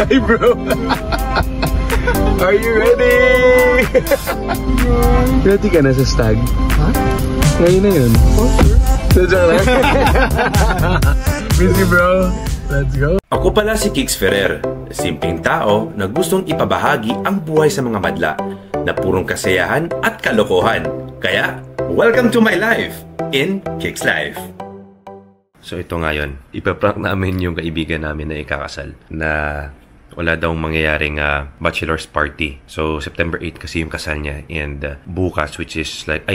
Hi bro! Are you ready? Ready ka na sa stag? Ha? Ngayon na yun. Oh, sure. Busy bro. Let's go. Ako pala si Kix Ferrer, simpleng tao na gustong ipabahagi ang buhay sa mga madla na purong kasayahan at kalokohan. Kaya, welcome to my life in Kix Life. So ito ngayon, ipaprank namin yung kaibigan namin na ikakasal na wala daw mangyayaring bachelor's party. So, September 8 kasi yung kasal niya. And bukas, which is like,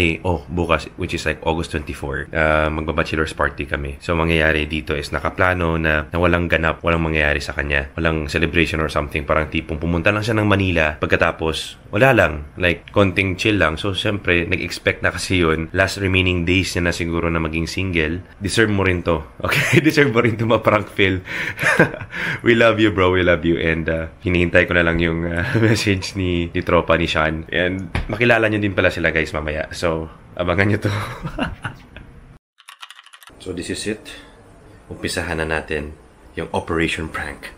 bukas, which is like August 24, magba-bachelor's party kami. So, mangyayari dito is nakaplano na walang ganap, walang mangyayari sa kanya. Walang celebration or something. Parang tipong pumunta lang siya ng Manila. Pagkatapos, wala lang. Like, konting chill lang. So, syempre, nag-expect na kasi yun. Last remaining days niya na siguro na maging single. Deserve mo rin to. Okay? Deserve mo rin to ma-prank Phil. We love you, bro. We love you. And hinihintay ko na lang yung message ni tropa ni Sean. And makilala nyo din pala sila guys mamaya. So, abangan nyo to. So, this is it. Umpisahan na natin yung Operation Prank.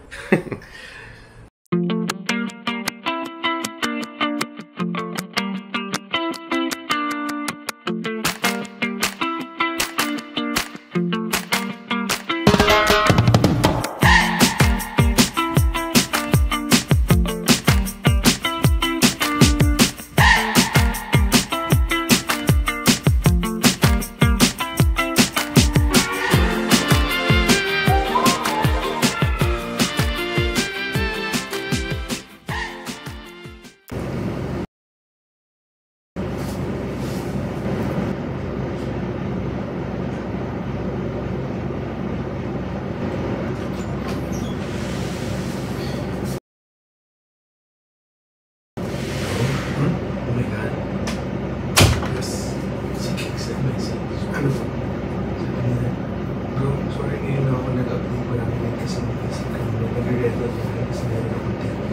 Bro, sorry ngayon na ako nag-upload pa lang kasi nag-regret lang ako kasi meron akong tempo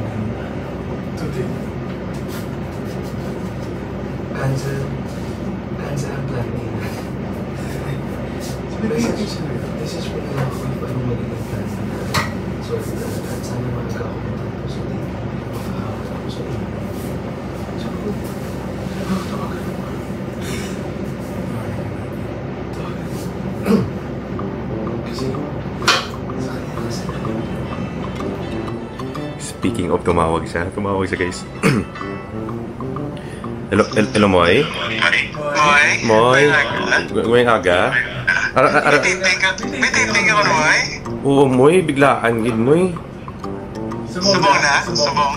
today. Cancel ang plan nila. Message mo na lang ako kung paano magiging plan nila. Sorry talaga, sana maaga ako matapos sa day. Makakawala ako sa day. So, tawagan mo. Speaking of tumawag siya guys. Hello Moy? Moy? Ngayong aga? May taping ako, Moy? Oo Moy, biglaan gid Moy. Subong na? Subong?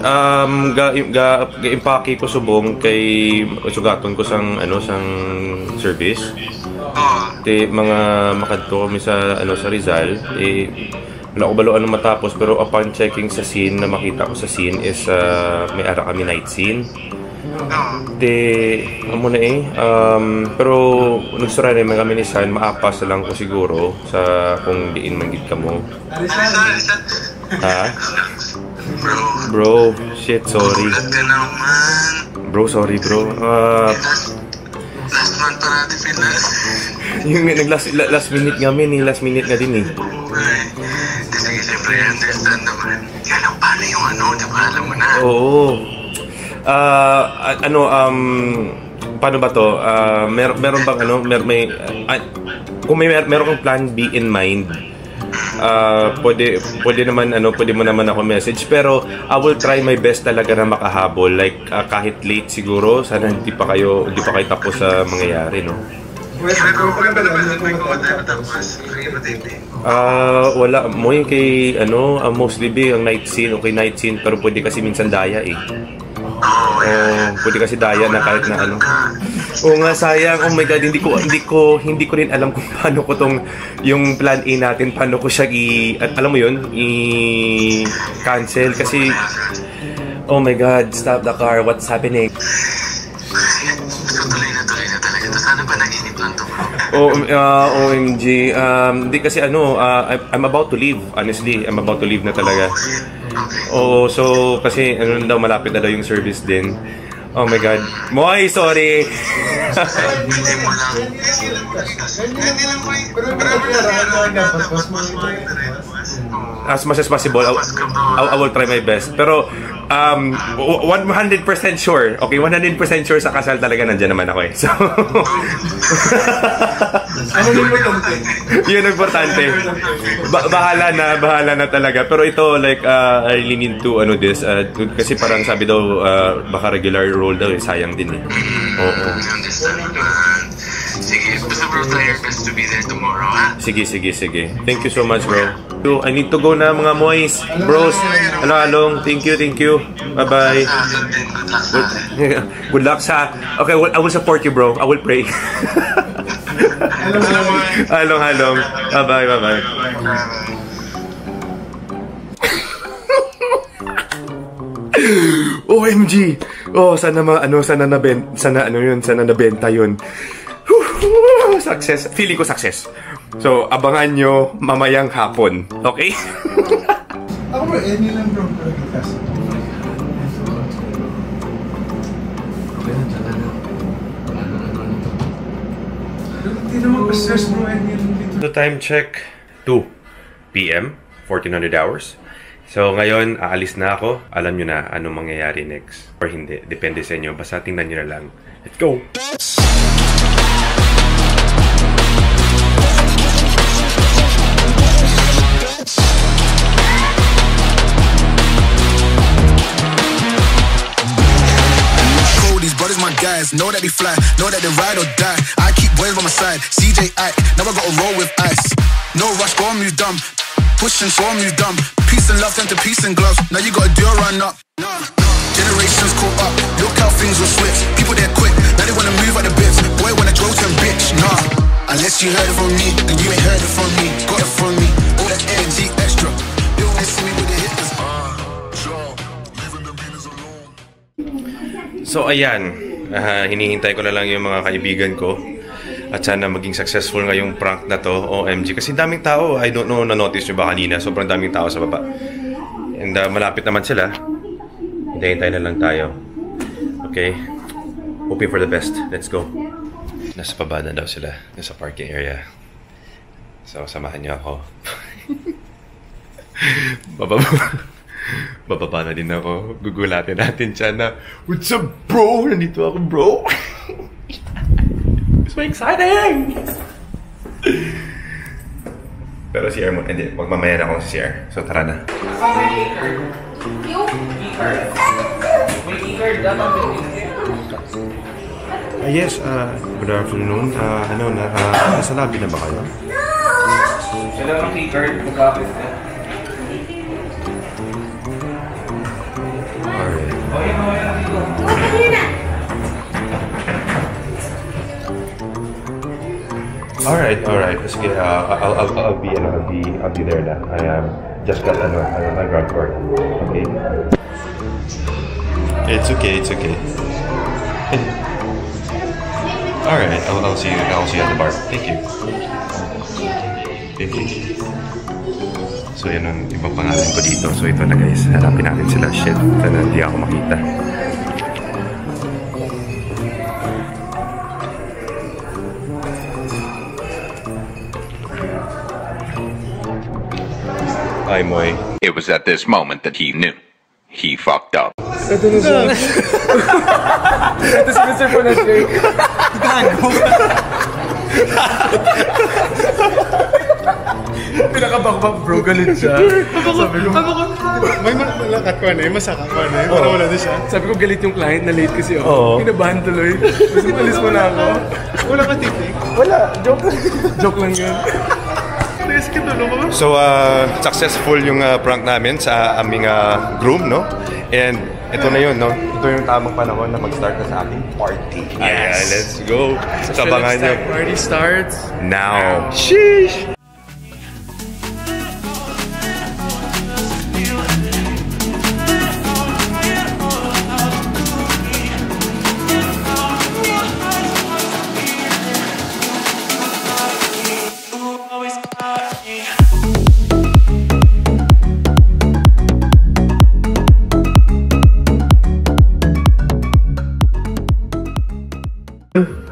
Ga-impake ko subong kay sugaton ko sang service. Te mga makadto kami sa sa Rizal wala ko balo anong matapos pero upon checking sa scene na makita ko sa scene is may ara kami night scene. Amo na pero nagsura na kami ni San maapas lang ko siguro sa kung diin manggit ka mo. Ha? Bro, shit, sorry. Bro, sorry bro. Last month pa natin pinas. Yung last minute last minute na din Sige, siyempre, understand naman. Yan ang paano yung di ba alam mo na? Oo. Paano ba to? Meron bang kung meron kang plan B in mind, pwede naman pwede mo naman ako message, pero I will try my best talaga na makahabol, like kahit late siguro, sana hindi pa kayo tapos sa mangyayari, no? Wala mo yung kay mostly ang night scene, okay night scene, pero pwede kasi minsan daya pwede kasi daya na kahit na Oo nga, sayang. Oh my God, hindi ko rin alam kung paano ko tong yung plan A natin, paano ko siya alam mo yun, i-cancel kasi oh my God, stop the car, what's happening? Tuloy na talaga. Sana ba naginip lang to, bro? OMG. Hindi kasi I'm about to leave. Honestly, I'm about to leave na talaga. So kasi malapit na daw yung service din. Oh my God. Moy, sorry. Hindi mo lang. Hindi lang, Moy. Pero as much as possible, I will try my best. Pero 100% sure. Okay, 100% sure sa kasal talaga nandiyan naman ako eh. So Ano yung importante? yun ang importante. Bahala na talaga. Pero ito like I really need to this kasi parang sabi daw baka regular role daw sayang din eh. Oo. Sige, basta bro, try your best to be there tomorrow, ha? Sige. Thank you so much, bro. So, I need to go na mga moys. Bros, hello, Along. Thank you. Bye-bye. Good luck sa... Okay, I will support you, bro. I will pray. Along. Bye-bye. OMG! Oh, sana nabenta yun. Success. Feeling ko success. So, abangan nyo mamayang hapon. Okay? Ako bro, any lang bro. Okay na, tsaka na. Hindi naman pa-stress bro, any lang dito. So, time check, 2 p.m., 1400 hours. So, ngayon, aalis na ako. Alam nyo na anong mangyayari next. Or hindi. Depende sa inyo. Basta tingnan nyo na lang. Let's go! My guys know that they fly, know that they ride or die. I keep boys by my side. CJ I now I gotta roll with ice. No rush, go on, you dumb. Pushing, so I'm you dumb. Peace and love, turn to peace and gloves. Now you gotta do a run up. Generations caught up. Look how things will switch. People they're quick. Now they wanna move out the bits. Boy wanna grow to a bitch. Nah, unless you heard it from me, then you ain't heard it from me. Got it from me. All that energy extra. They wanna see me with the hitters. Leaving the beaters alone. So ayan, hinihintay ko na lang yung mga kaibigan ko at sana maging successful ngayong prank na to. OMG, kasi daming tao. I don't know, na-notice nyo ba kanina? Sobrang daming tao sa baba. And malapit naman sila. Hintay na lang tayo. Okay? Hoping for the best. Let's go. Nasa baba na daw sila. Nasa parking area. So, samahan niyo ako. Bababa na din ako. Gugulatin natin siya na, what's up, bro? Nandito ako, bro. It's so exciting! Pero si Air mo, hindi. Magmamaya na ako si Air. So, tara na. Yes, good afternoon. Nasa lobby na ba kayo? Wala kang keycard, magkakit na. Alright. Sige, I'll be there na. I just got my grab card. Okay. It's okay. Alright, I'll see you at the bar. Thank you. So yan ang ibang pangalan ko dito. So ito na guys, hanapin natin sila. Shit, sana hindi ako makita. Hi, Moy. It was at this moment that he knew. He fucked up. Ito na siya. Ito si Mr. Ponashay. Gago. Pinakabakbak bro, galit siya. Sabi ko, may malakat ko na masaka ko na para wala din siya. Sabi ko galit yung client na late kasi ako. Kinabahan tuloy. Kasi palis mo na ako. Wala ka titik? Wala, joke lang yan. So, successful yung prank namin sa aming groom, no? And ito na yun, no? Ito yung tamang panahon na mag-start na sa ating party. Yes! Ayan, let's go! Sabangan nyo. Party starts now! Sheesh!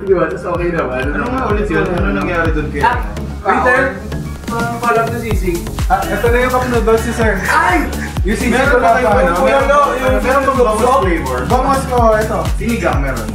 Di ba? Tapos okay naman. Ano nga ulit yun? Ano nangyari doon kaya? Waiter! Palap na sisig. Ito na yung cup noodles si sir. Ay! Yung sisig Meron ko na na kayo, ano? meron Meron bangos flavor. Bangos ko, ito. Sinigang meron.